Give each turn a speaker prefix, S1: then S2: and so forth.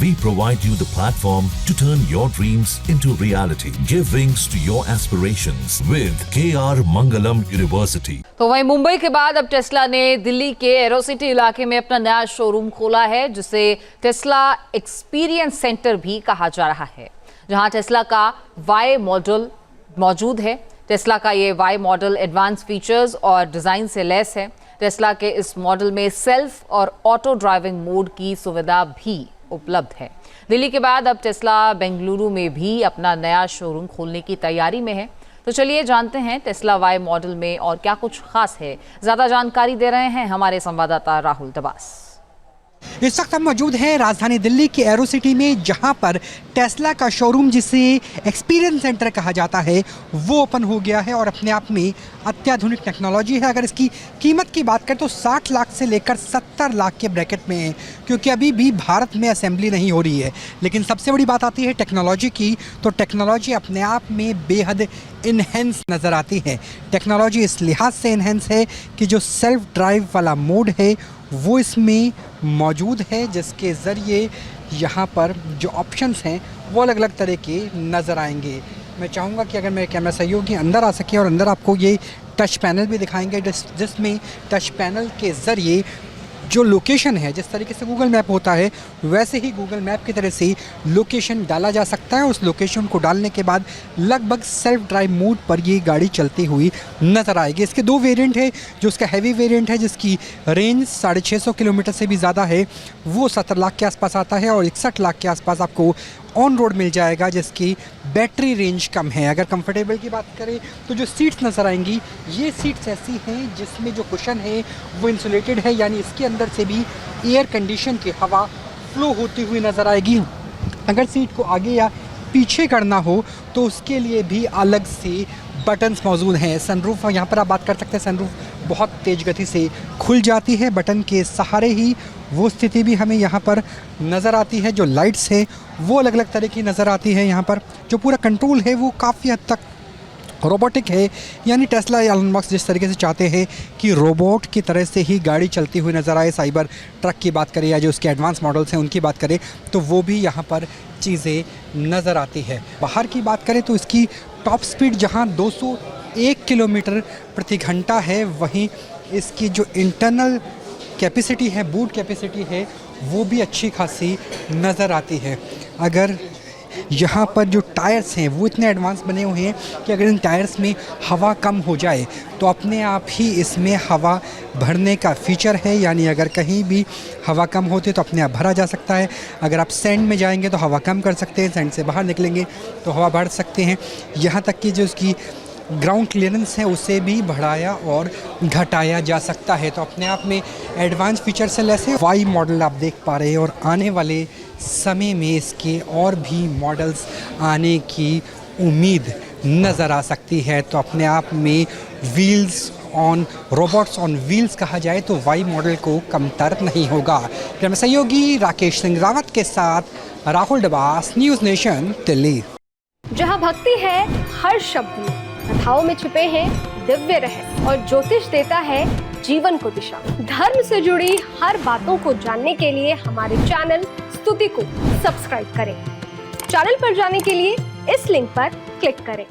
S1: We provide you the platform to turn your dreams into reality. Give wings to your aspirations with KR Mangalam University.
S2: तो वहीं मुंबई के बाद अब Tesla ने दिल्ली के एरोसिटी इलाके में अपना नया शोरूम खोला है, जिसे टेस्ला एक्सपीरियंस सेंटर भी कहा जा रहा है, जहां टेस्ला का वाई मॉडल मौजूद है। टेस्ला का ये वाई मॉडल एडवांस फीचर्स और डिज़ाइन से लैस है। टेस्ला के इस मॉडल में सेल्फ और ऑटो ड्राइविंग मोड की सुविधा भी उपलब्ध है। दिल्ली के बाद अब टेस्ला बेंगलुरु में भी अपना नया शोरूम खोलने की तैयारी में है। तो चलिए जानते हैं टेस्ला वाई मॉडल में और क्या कुछ खास है। ज़्यादा जानकारी दे रहे हैं हमारे संवाददाता राहुल दबास।
S3: इस वक्त हम मौजूद हैं राजधानी दिल्ली के एरो सिटी में, जहां पर टेस्ला का शोरूम, जिसे एक्सपीरियंस सेंटर कहा जाता है, वो ओपन हो गया है और अपने आप में अत्याधुनिक टेक्नोलॉजी है। अगर इसकी कीमत की बात करें तो 60 लाख से लेकर 70 लाख के ब्रैकेट में है, क्योंकि अभी भी भारत में असेंबली नहीं हो रही है। लेकिन सबसे बड़ी बात आती है टेक्नोलॉजी की, तो टेक्नोलॉजी अपने आप में बेहद इन्हेंस नज़र आती है। टेक्नोलॉजी इस लिहाज से इन्हेंस है कि जो सेल्फ ड्राइव वाला मोड है वो इसमें मौजूद है, जिसके ज़रिए यहाँ पर जो ऑप्शंस हैं वो अलग अलग तरह के नज़र आएंगे। मैं चाहूँगा कि अगर मेरे कैमरा सहयोगी अंदर आ सके और अंदर आपको ये टच पैनल भी दिखाएंगे, जिसमें टच पैनल के ज़रिए जो लोकेशन है, जिस तरीके से गूगल मैप होता है वैसे ही गूगल मैप की तरह से लोकेशन डाला जा सकता है। उस लोकेशन को डालने के बाद लगभग सेल्फ ड्राइव मोड पर ये गाड़ी चलती हुई नज़र आएगी। इसके दो वेरिएंट है। जो उसका हैवी वेरिएंट है, जिसकी रेंज 650 किलोमीटर से भी ज़्यादा है, वो 70 लाख के आसपास आता है और 61 लाख के आसपास आपको ऑन रोड मिल जाएगा, जिसकी बैटरी रेंज कम है। अगर कंफर्टेबल की बात करें तो जो सीट्स नज़र आएंगी, ये सीट्स ऐसी हैं जिसमें जो कुशन है वो इंसुलेटेड है, यानी इसके अंदर से भी एयर कंडीशन की हवा फ्लो होती हुई नज़र आएगी। अगर सीट को आगे या पीछे करना हो तो उसके लिए भी अलग से बटन्स मौजूद हैं। सनरूफ, यहाँ पर आप बात कर सकते हैं, सनरूफ बहुत तेज़ गति से खुल जाती है। बटन के सहारे ही वो स्थिति भी हमें यहाँ पर नज़र आती है। जो लाइट्स है वो अलग अलग तरह की नज़र आती है। यहाँ पर जो पूरा कंट्रोल है वो काफ़ी हद तक रोबोटिक है, यानी टेस्ला या एलन मस्क जिस तरीके से चाहते हैं कि रोबोट की तरह से ही गाड़ी चलती हुई नज़र आए। साइबर ट्रक की बात करें या जो उसके एडवांस मॉडल्स हैं उनकी बात करें तो वो भी यहाँ पर चीज़ें नज़र आती है। बाहर की बात करें तो इसकी टॉप स्पीड जहाँ 201 किलोमीटर प्रति घंटा है, वहीं इसकी जो इंटरनल कैपेसिटी है, बूट कैपेसिटी है, वो भी अच्छी खासी नज़र आती है। अगर यहाँ पर जो टायर्स हैं वो इतने एडवांस बने हुए हैं कि अगर इन टायर्स में हवा कम हो जाए तो अपने आप ही इसमें हवा भरने का फीचर है, यानी अगर कहीं भी हवा कम होती है तो अपने आप भरा जा सकता है। अगर आप सैंड में जाएंगे तो हवा कम कर सकते हैं, सैंड से बाहर निकलेंगे तो हवा बढ़ सकते हैं। यहाँ तक कि जो उसकी ग्राउंड क्लियरेंस है उसे भी बढ़ाया और घटाया जा सकता है। तो अपने आप में एडवांस फीचर से लैस है। वाई मॉडल आप देख पा रहे हैं और आने वाले समय में इसके और भी मॉडल्स आने की उम्मीद नज़र आ सकती है। तो अपने आप में wheels on robots on wheels कहा जाए तो वाई मॉडल को कमतर नहीं होगा। कैमरा सहयोगी राकेश सिंह रावत के साथ राहुल डबास, न्यूज़ नेशन, दिल्ली।
S4: जहाँ भक्ति है हर शब्द में, कथाओं में छुपे हैं दिव्य रहस्य और ज्योतिष देता है जीवन को दिशा। धर्म से जुड़ी हर बातों को जानने के लिए हमारे चैनल स्तुति को सब्सक्राइब करें। चैनल पर जाने के लिए इस लिंक पर क्लिक करें।